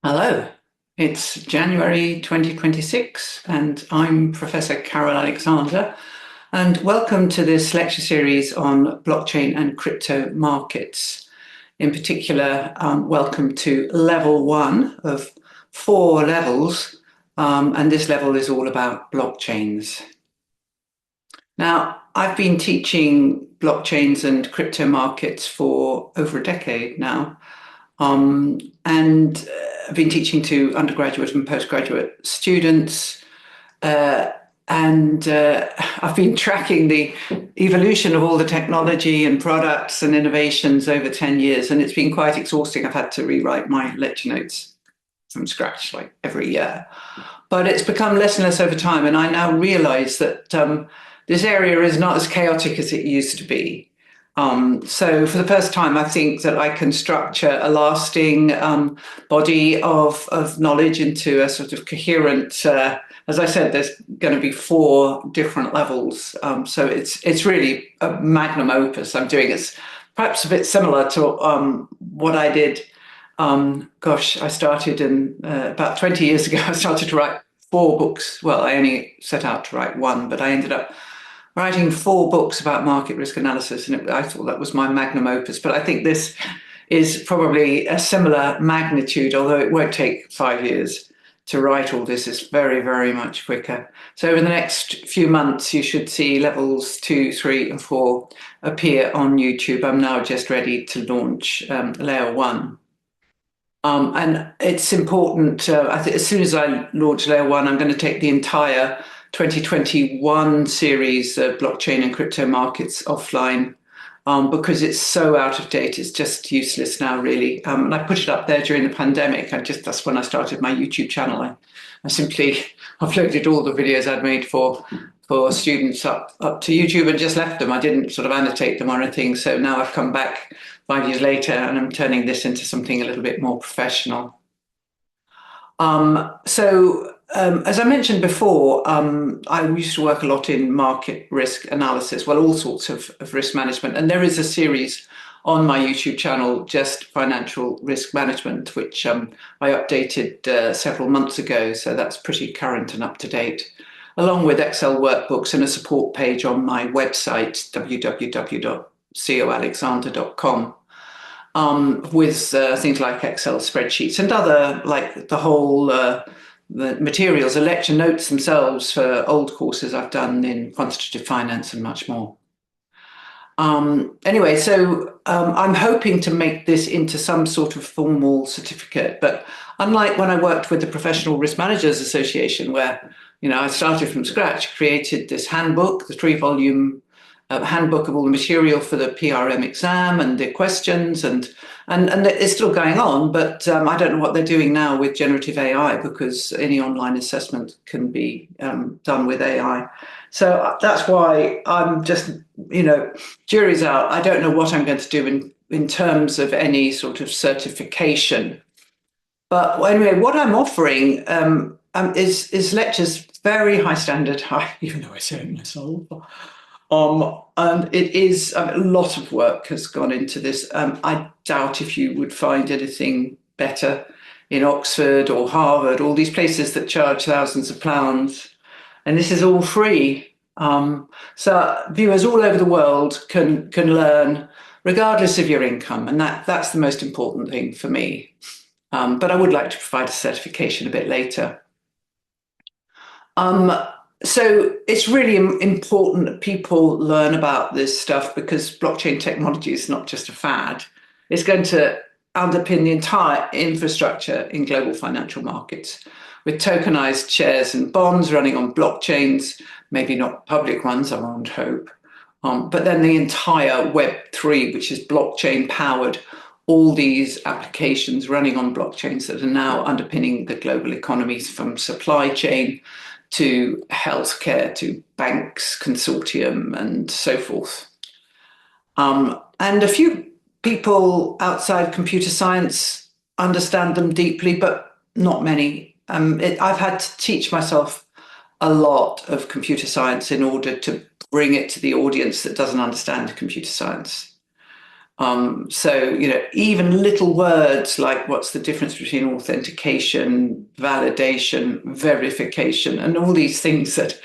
Hello, it's January 2026, and I'm Professor Carol Alexander. And welcome to this lecture series on blockchain and crypto markets. In particular, welcome to level one of four levels, and this level is all about blockchains. Now, I've been teaching blockchains and crypto markets for over a decade now. And I've been teaching to undergraduate and postgraduate students, and I've been tracking the evolution of all the technology and products and innovations over 10 years, and it's been quite exhausting. I've had to rewrite my lecture notes from scratch like every year. But it's become less and less over time, and I now realize that this area is not as chaotic as it used to be. So for the first time, I think that I can structure a lasting body of knowledge into a sort of coherent, as I said, there's going to be four different levels. So it's really a magnum opus I'm doing. It's perhaps a bit similar to what I did. I started in about 20 years ago. I started to write four books. Well, I only set out to write one, but I ended up writing four books about market risk analysis, and I thought that was my magnum opus. But I think this is probably a similar magnitude, although it won't take 5 years to write all this. It's very, very much quicker. So over the next few months, you should see levels 2, 3, and 4 appear on YouTube. I'm now just ready to launch layer 1. And it's important, I think as soon as I launch layer 1, I'm going to take the entire 2021 series of blockchain and crypto markets offline because it's so out of date. It's just useless now, really. And I put it up there during the pandemic. That's when I started my YouTube channel. I simply uploaded all the videos I'd made for students up to YouTube and just left them. I didn't sort of annotate them or anything. So now I've come back 5 years later and I'm turning this into something a little bit more professional. As I mentioned before, I used to work a lot in market risk analysis, well, all sorts of risk management. And there is a series on my YouTube channel, just financial risk management, which I updated several months ago. So that's pretty current and up to date, along with Excel workbooks and a support page on my website, www.coalexander.com. With things like Excel spreadsheets and other, like the materials, the lecture notes themselves for old courses I've done in quantitative finance and much more. I'm hoping to make this into some sort of formal certificate, but unlike when I worked with the Professional Risk Managers Association, where I started from scratch, created this handbook, the 3-volume handbook of all the material for the PRM exam and the questions, and it's still going on, but I don't know what they're doing now with generative AI, because any online assessment can be done with AI. So that's why I'm just, jury's out. I don't know what I'm going to do in terms of any sort of certification. But anyway, what I'm offering is lectures, very high standard, even though I say it myself. And it is a lot of work has gone into this. I doubt if you would find anything better in Oxford or Harvard, all these places that charge thousands of pounds. And this is all free. So viewers all over the world can learn regardless of your income. And that's the most important thing for me. But I would like to provide a certification a bit later. So it's really important that people learn about this stuff, because blockchain technology is not just a fad. It's going to underpin the entire infrastructure in global financial markets, with tokenized shares and bonds running on blockchains, maybe not public ones, I won't hope, but then the entire Web3, which is blockchain powered, all these applications running on blockchains that are now underpinning the global economies, from supply chain to healthcare, to banks, consortium, and so forth. And a few people outside computer science understand them deeply, but not many. I've had to teach myself a lot of computer science in order to bring it to the audience that doesn't understand computer science. So, even little words like what's the difference between authentication, validation, verification, and all these things that,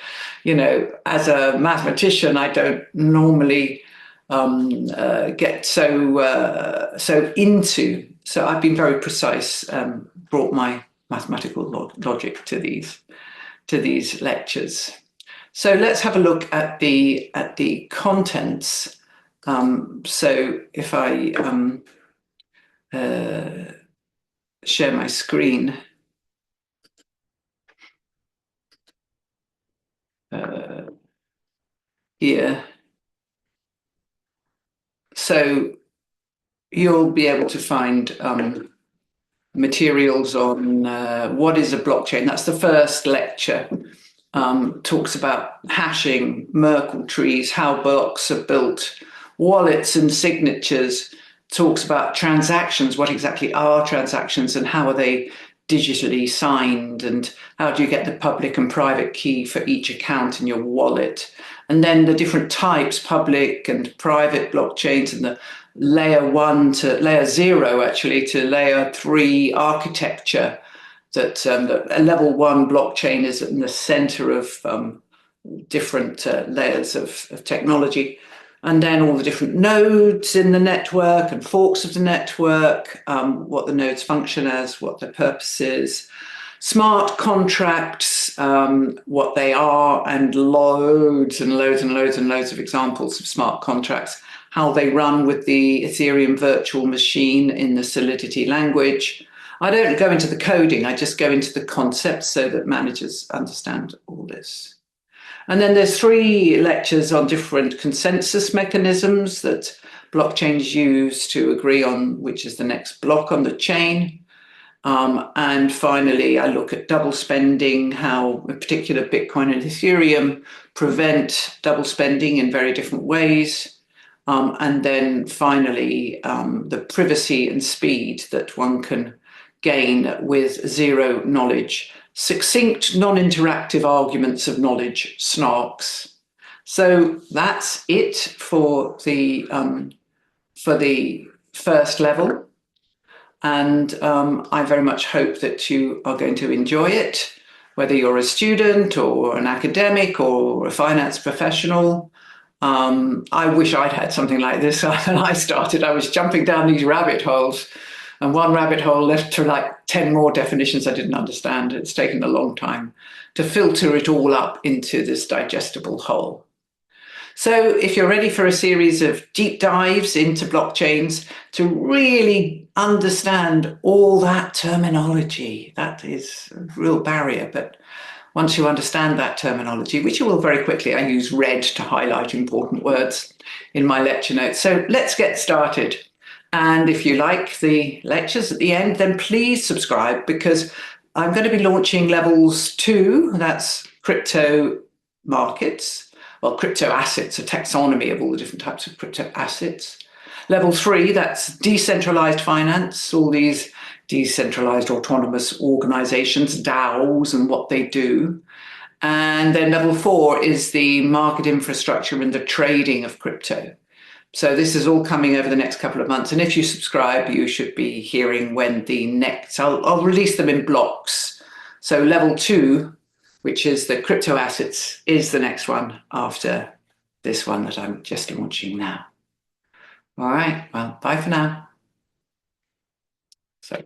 as a mathematician, I don't normally get so into. So I've been very precise, brought my mathematical logic to these lectures. So let's have a look at the contents. So if I share my screen, here, so you'll be able to find materials on what is a blockchain. That's the first lecture. Talks about hashing, Merkle trees, how blocks are built, wallets and signatures, talks about transactions, what exactly are transactions and how are they digitally signed, and how do you get the public and private key for each account in your wallet. And then the different types, public and private blockchains, and the layer 1 to layer 0, actually, to layer 3 architecture. That a level 1 blockchain is in the center of different layers of technology. And then all the different nodes in the network and forks of the network, what the nodes function as, what their purpose is, smart contracts, what they are, and loads and loads and loads and loads of examples of smart contracts, how they run with the Ethereum virtual machine in the Solidity language. I don't go into the coding, I just go into the concepts so that managers understand all this. And then there's 3 lectures on different consensus mechanisms that blockchains use to agree on which is the next block on the chain. And finally, I look at double spending, how in particular Bitcoin and Ethereum prevent double spending in very different ways. And then finally, the privacy and speed that one can gain with zero knowledge. Succinct, non-interactive arguments of knowledge, SNARKs. So that's it for the first level. And I very much hope that you are going to enjoy it, whether you're a student or an academic or a finance professional. I wish I'd had something like this when I started. I was jumping down these rabbit holes, and one rabbit hole led to like 10 more definitions I didn't understand. It's taken a long time to filter it all up into this digestible whole. So if you're ready for a series of deep dives into blockchains to really understand all that terminology, that is a real barrier. But once you understand that terminology, which you will very quickly, I use red to highlight important words in my lecture notes. So let's get started. And if you like the lectures at the end, then please subscribe, because I'm going to be launching levels 2, that's crypto markets, well, crypto assets, a taxonomy of all the different types of crypto assets. Level 3, that's decentralized finance, all these decentralized autonomous organizations, DAOs, and what they do. And then level 4 is the market infrastructure and the trading of crypto. So this is all coming over the next couple of months. And if you subscribe, you should be hearing when the next, I'll release them in blocks. So level 2, which is the crypto assets, is the next one after this one that I'm just launching now. All right, well, bye for now. So.